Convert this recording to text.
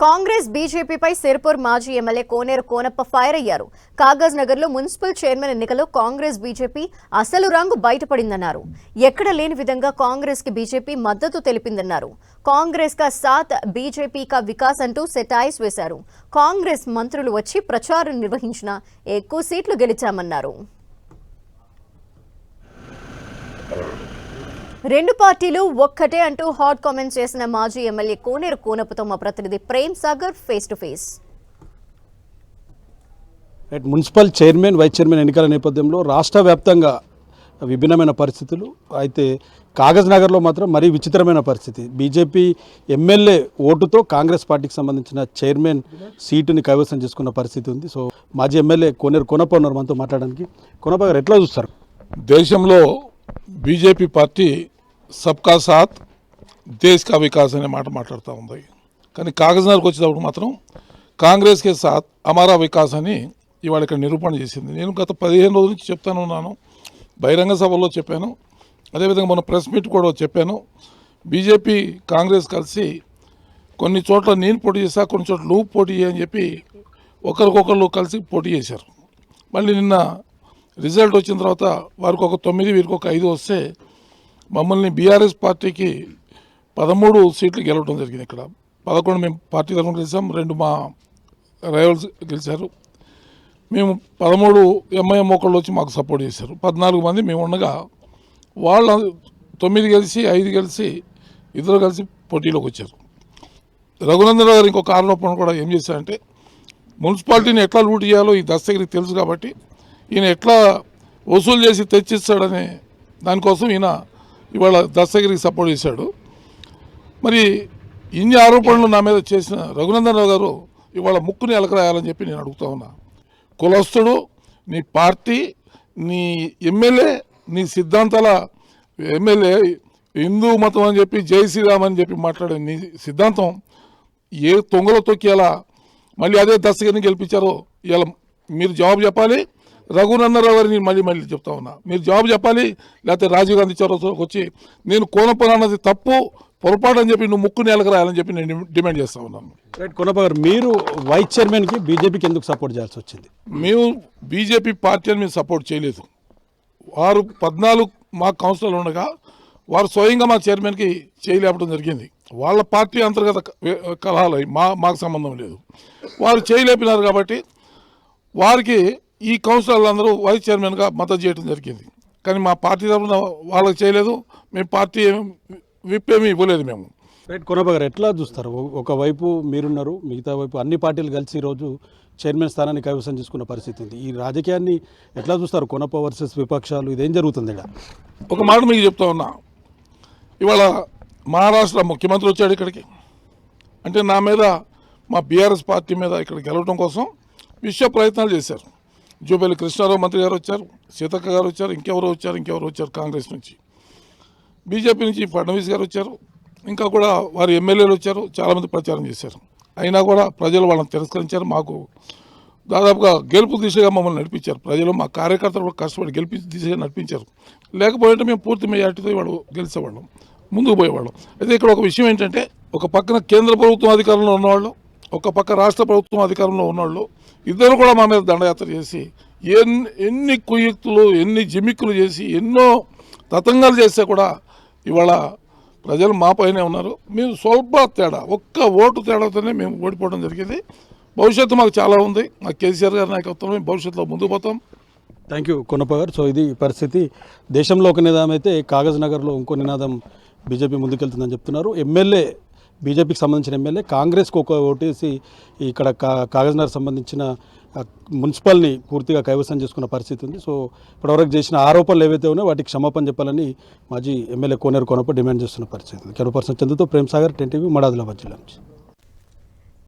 కాంగ్రెస్ బీజేపీపై సిర్పూర్ మాజీ ఎమ్మెల్యే కోనేరు కోనప్ప ఫైర్ అయ్యారు. కాగజ్ నగర్లో మున్సిపల్ చైర్మన్ ఎన్నికలో కాంగ్రెస్ బీజేపీ అసలు రంగు బయటపడిందన్నారు. ఎక్కడ లేని విధంగా కాంగ్రెస్ కి బీజేపీ మద్దతు తెలిపిందన్నారు. కాంగ్రెస్ కా సాత్ బీజేపీ కా వికాస్ అంటూ సెటైర్స్ వేశారు. కాంగ్రెస్ మంత్రులు వచ్చి ప్రచారం నిర్వహించిన ఎక్కువ సీట్లు గెలిచామన్నారు. రెండు పార్టీలు ఒక్కటే అంటూ హాట్ కామెంట్స్ చేసిన మాజీ ఎమ్మెల్యే కోనేరు కోనప్పతో మా ప్రతినిధి Prem Sagar face to face. Municipal chairman vice chairman ఎన్నికల నేపథ్యంలో రాష్ట్ర వ్యాప్తంగా విభిన్నమైన పరిస్థితులు అయితే కాగజ్ నగర్లో మాత్రం మరీ విచిత్రమైన పరిస్థితి. బీజేపీ ఎమ్మెల్యే ఓటుతో కాంగ్రెస్ పార్టీకి సంబంధించిన చైర్మన్ సీటుని కైవసం చేసుకున్న పరిస్థితి ఉంది. సో మాజీ ఎమ్మెల్యే కోనేరు కోనప్ప ఉన్నారు మనతో మాట్లాడడానికి. కోనప్ప గారు ఎట్లా చూస్తారు? దేశంలో బీజేపీ పార్టీ సబ్కా సాత్ దేశ్ కా వికాస్ అనే మాట మాట్లాడుతూ ఉంది. కానీ కాగజ్నగర్కి వచ్చేటప్పుడు మాత్రం కాంగ్రెస్కే సాత్ అమారా వికాస్ అని ఇవాళ ఇక్కడ నిరూపణ చేసింది. నేను గత 15 రోజుల నుంచి చెప్తాను ఉన్నాను, బహిరంగ సభలో చెప్పాను, అదేవిధంగా మన ప్రెస్ మీట్ కూడా చెప్పాను. బీజేపీ కాంగ్రెస్ కలిసి కొన్ని చోట్ల నేను పోటీ చేశా, కొన్ని చోట్ల నువ్వు పోటీ చేయని చెప్పి ఒకరికొకరు కలిసి పోటీ చేశారు. మళ్ళీ నిన్న రిజల్ట్ వచ్చిన తర్వాత వారికి ఒక 9 వీరికి ఒక 5 వస్తే మమ్మల్ని బీఆర్ఎస్ పార్టీకి 13 సీట్లు గెలవడం జరిగింది. ఇక్కడ 11 మేము పార్టీ తరఫున గెలిచాం, 2 మా రైవల్స్ గెలిచారు. మేము 13 ఎంఐఎం ఒకళ్ళు వచ్చి మాకు సపోర్ట్ చేశారు. 14 మంది మేము ఉండగా వాళ్ళు 9 గెలిచి 5 గెలిచి 2 కలిసి పోటీలోకి వచ్చారు. రఘునందన్ గారు ఇంకొక ఆరోపణ కూడా ఏం చేశారంటే మున్సిపాలిటీని ఎట్లా లూట్ చేయాలో ఈ దస్తగిరికి తెలుసు కాబట్టి ఈయన ఎట్లా వసూలు చేసి తెచ్చిస్తాడనే దానికోసం ఈయన ఇవాళ దస్తగిరికి సపోర్ట్ చేశాడు. మరి ఇన్ని ఆరోపణలు నా మీద చేసిన రఘునందన్ రావు గారు ఇవాళ ముక్కుని ఎలకరాయాలని చెప్పి నేను అడుగుతా ఉన్నా. కులస్తుడు, నీ పార్టీ, నీ ఎమ్మెల్యే, నీ సిద్ధాంతాల ఎమ్మెల్యే, హిందూ మతం అని చెప్పి జై శ్రీరామ్ అని చెప్పి మాట్లాడే నీ సిద్ధాంతం ఏ తొంగలో తొక్కేలా మళ్ళీ అదే దస్తగిరిని గెలిపించారో ఇవాళ మీరు జవాబు చెప్పాలి. రఘునందన్ రావు గారిని మళ్ళీ చెప్తా ఉన్నా, మీరు జవాబు చెప్పాలి. లేకపోతే రాజీవ్ గాంధీ చౌరస్తాకి వచ్చి నేను కోనప్ప అన్నది తప్పు పొరపాటు అని చెప్పి నువ్వు ముక్కుని ఎలకరాయాలని చెప్పి నేను డిమాండ్ చేస్తా ఉన్నాను. కోనప్ప గారు, మీరు వైస్ చైర్మన్కి బీజేపీకి ఎందుకు సపోర్ట్ చేయాల్సి వచ్చింది? మేము బీజేపీ పార్టీ అని మేము సపోర్ట్ చేయలేదు. వారు 14 మా కౌన్సిలర్లు ఉండగా వారు స్వయంగా మా చైర్మన్కి చేయలేపడం జరిగింది. వాళ్ళ పార్టీ అంతర్గత కలహాలు మాకు సంబంధం లేదు. వారు చేయలేపినారు కాబట్టి వారికి ఈ కౌన్సిలర్లు అందరూ వైస్ చైర్మన్గా మద్దతు చేయడం జరిగింది. కానీ మా పార్టీ తరఫున వాళ్ళకి చేయలేదు, మేము పార్టీ విప్ ఏమీ ఇవ్వలేదు. మేము కోనప్ప గారు ఎట్లా చూస్తారు? ఒకవైపు మీరున్నారు, మిగతా వైపు అన్ని పార్టీలు కలిసి ఈరోజు చైర్మన్ స్థానాన్ని కైవసం చేసుకున్న పరిస్థితి ఉంది. ఈ రాజకీయాన్ని ఎట్లా చూస్తారు? కోనప్ప వర్సెస్ విపక్షాలు, ఇదేం జరుగుతుంది? ఒక మాట మీకు చెప్తా ఉన్నా, ఇవాళ మహారాష్ట్ర ముఖ్యమంత్రి వచ్చాడు ఇక్కడికి. అంటే నా మీద, మా బీఆర్ఎస్ పార్టీ మీద ఇక్కడ గెలవడం కోసం విశ్వ ప్రయత్నాలు చేశారు. జూపల్లి కృష్ణారావు మంత్రి గారు వచ్చారు, సీతక్క గారు వచ్చారు, ఇంకెవరో వచ్చారు కాంగ్రెస్ నుంచి. బీజేపీ నుంచి ఫడ్నవీస్ గారు వచ్చారు, ఇంకా కూడా వారి ఎమ్మెల్యేలు వచ్చారు, చాలామంది ప్రచారం చేశారు. అయినా కూడా ప్రజలు వాళ్ళని తిరస్కరించారు. మాకు దాదాపుగా గెలుపు దిశగా మమ్మల్ని నడిపించారు. ప్రజలు మా కార్యకర్తలు కూడా కష్టపడి గెలిపి దిశగా నడిపించారు. లేకపోతే మేము పూర్తి మెజార్టీతో వాళ్ళు గెలిచేవాళ్ళం, ముందుకు పోయేవాళ్ళం. అయితే ఇక్కడ ఒక విషయం ఏంటంటే, ఒక పక్కన కేంద్ర ప్రభుత్వం అధికారంలో ఉన్నవాళ్ళు, ఒక పక్క రాష్ట్ర ప్రభుత్వం అధికారంలో ఉన్నవాళ్ళు ఇద్దరు కూడా మా మీద దండయాత్ర చేసి ఎన్ని కుయుక్తులు, ఎన్ని జిమిక్కులు చేసి, ఎన్నో తతంగాలు చేస్తే కూడా ఇవాళ ప్రజలు మా పైనే ఉన్నారు. మేము స్వల్ప తేడా, ఒక్క ఓటు తేడాతోనే మేము ఓడిపోవడం జరిగింది. భవిష్యత్తు మాకు చాలా ఉంది. మా కేసీఆర్ గారి నాయకత్వంలో భవిష్యత్తులో ముందుకు పోతాం. థ్యాంక్ యూ కోనప్ప గారు. సో ఇది పరిస్థితి. దేశంలో ఒక నినాదం అయితే కాగజ్ నగర్లో ఇంకో నినాదం బీజేపీ ముందుకెళ్తుందని చెప్తున్నారు. ఎమ్మెల్యే, బీజేపీకి సంబంధించిన ఎమ్మెల్యే కాంగ్రెస్కి ఒక ఓటేసి ఇక్కడ కాగజ్ నగర్ సంబంధించిన మున్సిపల్ని పూర్తిగా కైవసం చేసుకున్న పరిస్థితి ఉంది. సో ఇప్పటివరకు చేసిన ఆరోపణలు ఏవైతే ఉన్నాయో వాటికి క్షమాపణ చెప్పాలని మాజీ ఎమ్మెల్యే కోనేరు కోనప్ప డిమాండ్ చేస్తున్న పరిస్థితి. కెమెరా పర్సన్ చందుతో ప్రేమ్ సాగర్, 10 టీవీ, ఆదిలాబాద్ జిల్లా నుంచి.